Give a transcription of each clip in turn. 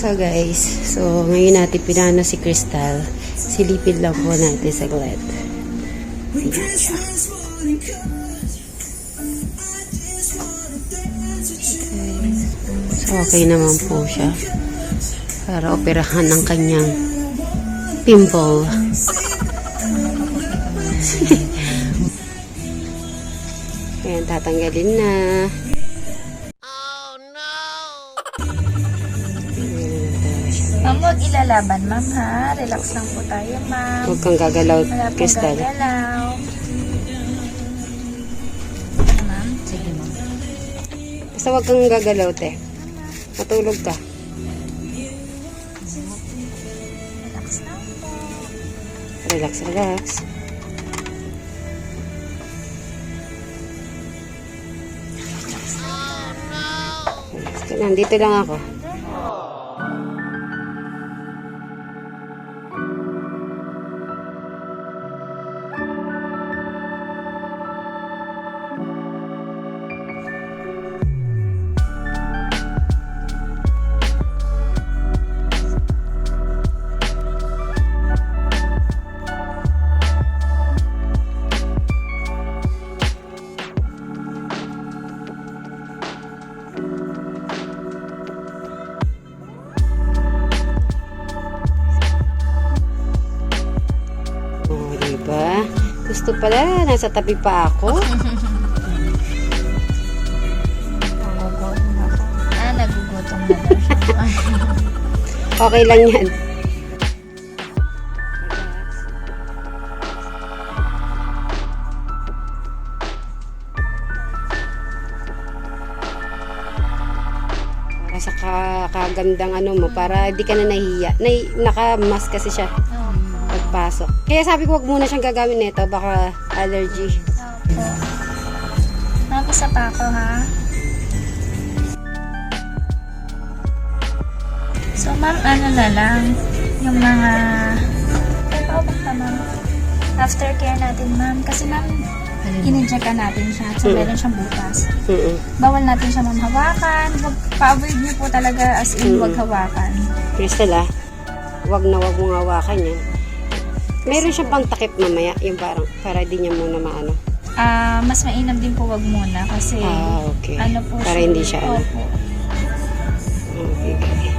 So guys, so ngayon natin pinano si Crystal. Silipin lang po natin saglit. Sige siya. So okay naman po siya. Para operahan ng kanyang pimple. Ayan, tatanggalin na. Ma'am, huwag ilalaban, ma'am, ha? Relax lang po tayo, ma'am. Huwag kang gagalaw, Wala pong Crystal. gagalaw. Ma'am? Sige, ma'am. Basta huwag kang gagalaw, te. Matulog ka. Relax lang po. Relax, relax. Nandito lang ako. Diba? Gusto pala, nasa tabi pa ako. Nagugutom ako. Nagugutom na daw siya. Okay lang yan. Para sa kagandang ano mo, para di ka na nahihiya. Naka-mask kasi siya. Pagpasok. Kaya sabi ko wag muna siyang gagamit nito, baka allergy. Opo. Mag-isa pa ako, ha? So, ma'am, ano na lang, yung mga, paubak ka, ma'am. Aftercare natin, ma'am. Kasi, ma'am, in-injectan natin siya. So, meron siyang butas. Bawal natin siya, ma'am, hawakan. Pa-avoid niyo po talaga, as in, wag hawakan. Crystal, wag na wag mong hawakan yan. Meron siyang pangtakip mamaya, yung parang, para di niya muna maano. Mas mainam din po wag muna kasi okay. ano po Para siya, hindi siya ano. Opo. Okay.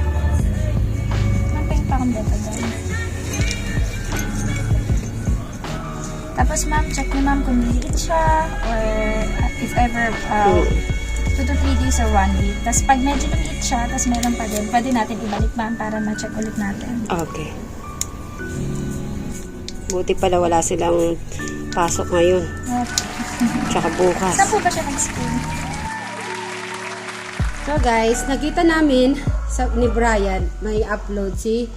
Napayang pa akong beta dyan. Tapos ma'am, check niyo ma'am kung liliit siya or if ever 2 to 3 days or 1 week. Tapos pag medyo lumiit siya, tapos meron pa din, pwede natin ibalik ma'am para ma-check ulit natin. Okay. Buti pala wala silang pasok ngayon. Opo. Tsaka bukas. Saan po ba siya nag-school? So guys, nakita namin ni Brian, may upload si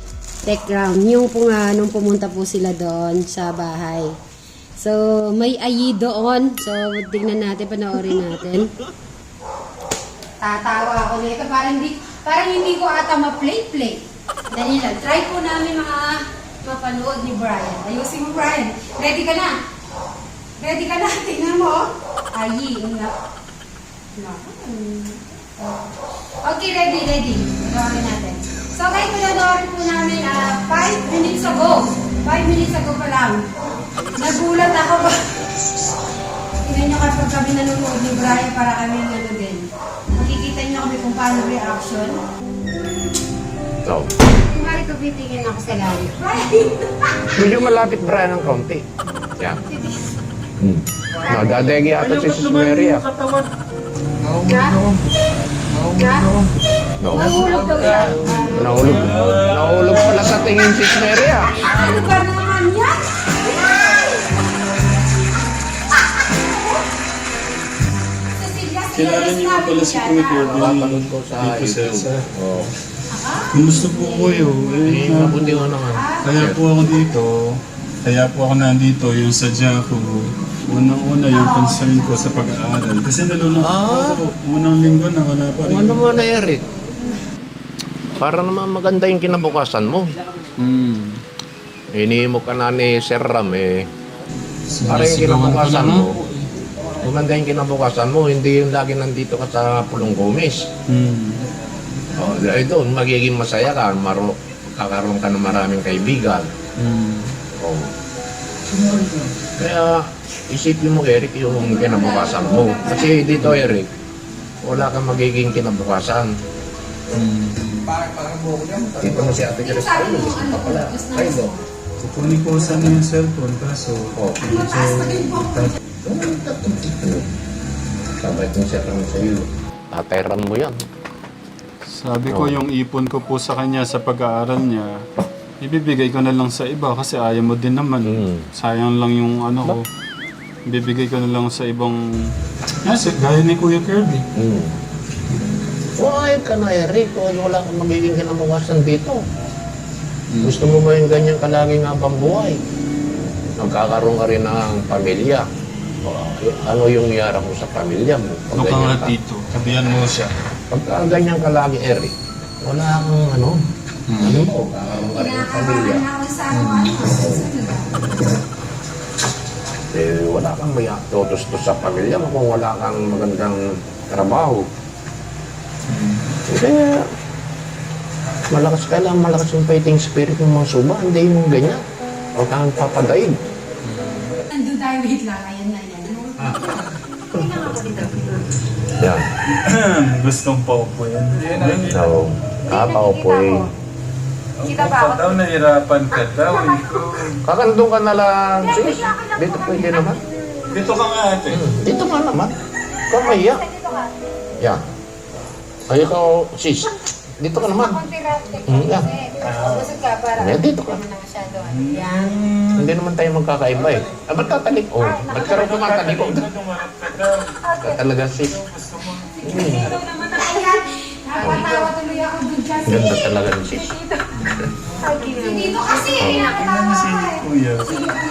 TechGround. Yung po nga, nung pumunta po sila doon sa bahay. So, may ayi doon. So, tignan natin, panoorin natin. Tatawa ako nito. Parang hindi ko ata ma-play. Dali lang. Try po namin mga mapanood ni Brian. Ayusin mo, Brian. Ready ka na? Ready ka na? Tingnan mo. Ayi. Okay, ready. Panoorin natin. So, guys, panoorin po namin 5 minutes ago. 5 minutes ago pa lang. Nagulat ako ba? Tingnan nyo kapag kami nanonood ni Brian para kami ano din. Makikita nyo kami kung paano reaction. So, Kumari ko bitingin ako sa layo. medyo malapit Brian ng konti. Yan. Nadadegi ata si Sis Mary ah. Nahulog daw yan. Nahulog pala sa tingin si Sis Mary ah. Ano ba naman yan? Kilala niyo nga pala si Kuya Gordon. Napanood ko sa Dito sa YouTube. Oo. Kumusta po kayo? Eh, mabuti nga naman. Kaya po ako dito. Kaya po ako nandito. Yung sadya ko. Unang-una yung concern ko sa pag-aaral. Kasi nalulungkot ako. Unang linggo na wala pa rin. Ano naman na Eric? Para naman maganda yung kinabukasan mo. Hinihimo ka na ni Sir Ram eh. Para yung kinabukasan mo. Maganda yung kinabukasan mo, hindi yung lagi nandito ka sa Pulong Gomez. Oh, dahil doon, magiging masaya ka, kakaroon ka ng maraming kaibigan. Oh. Kaya, isipin mo, Eric, yung kinabukasan mo. Kasi dito, Eric, wala kang magiging kinabukasan. Dito mo si Ate Grace. Sabi mo, Gusto ano, pa pala. gusto na Ay, no. Kukunin ko sana yung cellphone, kaso Mataas pa din po. Sabay itong siya lang sa iyo. Tatayran mo yan. sabi ko yung ipon ko po sa kanya sa pag-aaral niya, ibibigay ko na lang sa iba kasi ayaw mo din naman. Sayang lang yung ano ko. Ibibigay ko na lang sa ibang... Yes, gaya ni Kuya Kirby. Why ka na, Eric? Wala kang magiging kinabukasan dito. Gusto mo ba yung ganyan kalaging habang buhay? Nagkakaroon ka rin ng pamilya. Ano yung niyara mo sa pamilya mo? Pag Ano ka ganyan nga ka. dito? Sabihan mo siya. Pagka ganyan ka lagi, Eric, wala kang ano mo, kakaroon ka rin ng pamilya. Kinakakaroon na ako sa ano, susunod. Eh, wala kang may tutustos sa pamilya mo kung wala kang magandang trabaho. Kaya, malakas yung fighting spirit ng mga suba, hindi yung ganyan. Huwag kang papadaig. Nandun tayo, wait lang. Ayan na, yan. Tingnan ako dito. Yan. Gustong pa po yan. So, po eh. Kita ba ako? Daw nahirapan ka daw. Kakandong ka na lang, sis. Dito pwede naman. Dito ka nga ate. Dito ka naman. Kamaya. Yan. Ay, ikaw, sis. Dito ka naman. Yan. Busog ka para. Yan, dito ka. Hindi mo na masyado. Yan. Hindi naman tayo magkakaiba eh. Ba't tatalik? Oh, ba't ka rin tumatalik? Talaga, sis. Ayan. Nakatawa tuloy ako dun siya. Ganda talaga ni sis. Dito kasi, nakatawa ka eh. Kuya.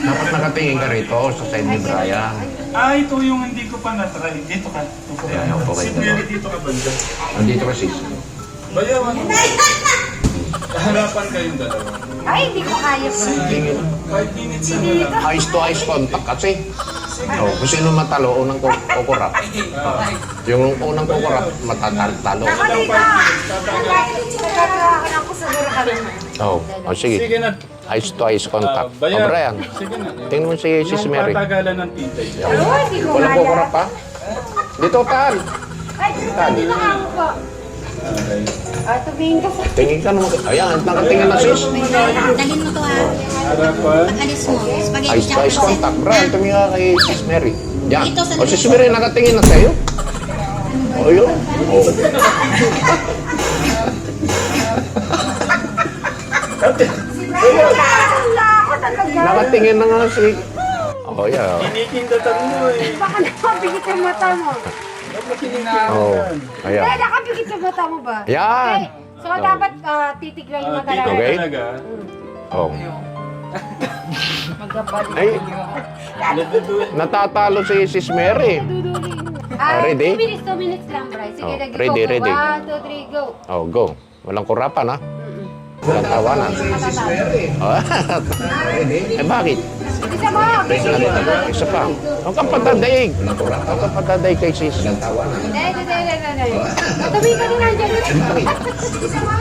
Dapat nakatingin ka rito sa side ni Brian. Ah, ito yung hindi ko pa na-try. Dito ka. Dito ka. Ayan, upo kayo Si Mary, dito ka banda. Nandito ka, sis. Bayawan. Harapan kayong dalawa. Ay, hindi ko kaya po. Tingin. 5 minutes na lang. Eyes to eyes contact kasi. Oh, kung sino matalo, unang kukurap. Yung unang kukurap, matatalo. Ako dito. Nagkakaroon ako siguro ka naman. Oh, sige. Sige na. Eyes to eyes contact. Oh, Bayan. Brian, Sige na. tingnan mo si Sis Yung Mary. patagalan ng titay. Ano, hindi ko Walang kaya. kukurap pa? Dito, Tal. Ay, dito ka ako po. Tumingin ka sa... Tingin ka naman. Ayan, nakatingin na sis. Dalhin mo to ha. Harapan. Pag-alis mo. Spaghetti Eyes to eyes contact. Brian, tumingin ka kay Sis Mary. Yan. Ito sa O, Sis Mary, nakatingin na sa'yo. O, yun. O. Wala ako talaga. Nakatingin na nga si... Oh, yeah. Kinikindatan mo eh. Baka nakapigit yung mata mo. Oh, ayan. Eh, nakapigit yung mata mo ba? Yan. Okay. So, dapat titig lang yung mata Dito natin. Okay. talaga. Oh. Magkabalik. Ay, natatalo si Sis Mary. Dudulin. Ready? 2 minutes lang, Bryce. Sige, Oh, go. ready, ready. 1, 2, 3, go. Oh, go. Walang kurapan, ha? Walang tawanan. Oh, eh, bakit? Isa mo. Isa pa. Huwag kang patadaig. Huwag kang patadaig kay Sis. Walang tawanan. Hindi. Tumingin ka din nandiyan. Isa mo.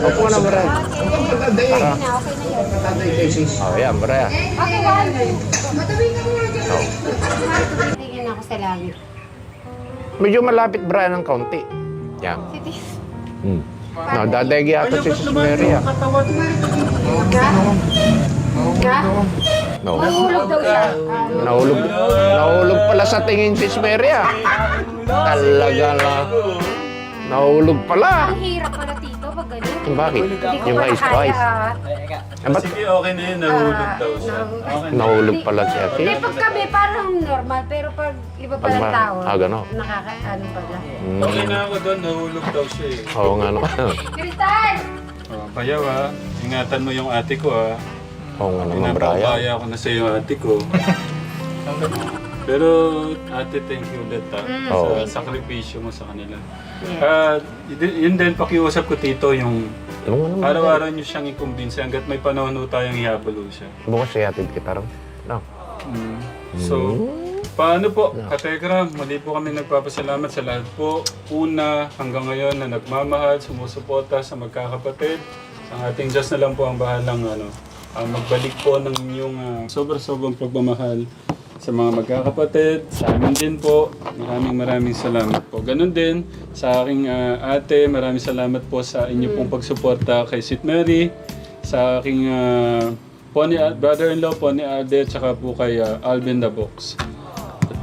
Opo na, Brian. Para. Okay na yun. Patadaig kay Sis. Oh, yan, Brian. Okay, 1. Matumingin ka din nandiyan. Oh. Tingin ako sa langit. Medyo malapit, Brian, ng kaunti. Yan. No, dadaig yata si Sis Mary, ah. No. Mahulog daw siya. Nahulog pala sa tingin si Mary, ah. Talaga na. Nahulog pala. Ang hirap pala, Tito, pag ganun. Bakit? Hindi ko Yung pala eyes to kaya, eyes. Ba't Sige, okay na yun. Nahulog daw siya. Okay na. nahulog pala si Ate? Hindi, pag kami parang normal, pero pag iba Pag palang ma- tao, gano'n. nakakaano pala. Okay na ako doon. Nahulog daw siya eh. Oo nga naman. Kristal! Oh, bayaw ha. Ingatan mo yung ate ko ha. Oo nga naman, Brian. Pinapabaya ko na sa iyo ate ko. Pero ate, thank you ulit ha. Oo. Sa sakripisyo mo sa kanila. At yun din, pakiusap ko tito yung Oo nga naman. araw-araw niyo siyang i-convince hanggat may panahon ho tayong ihabalo siya. Bukas siya atid kita rin. No. So, Paano po, Kategram, muli po kami nagpapasalamat sa lahat po. Una, hanggang ngayon na nagmamahal, sumusuporta sa magkakapatid. Ang ating Diyos na lang po ang bahalang magbalik po ng inyong sobrang pagmamahal sa mga magkakapatid. Sa amin din po, maraming salamat po. Ganon din sa aking ate, maraming salamat po sa inyo pong pagsuporta kay Sweet Mary, sa aking brother-in-law, Pony Ade, tsaka po kay Alvin the Box.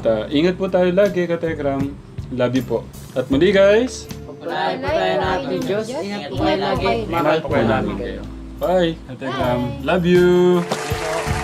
At ingat po tayo lagi, Kategram. Love you po. At muli guys, Pagpalain po tayo natin, Diyos. Ingat po kayo lagi. mahal po kayo namin kayo. Bye, Kategram. Love you!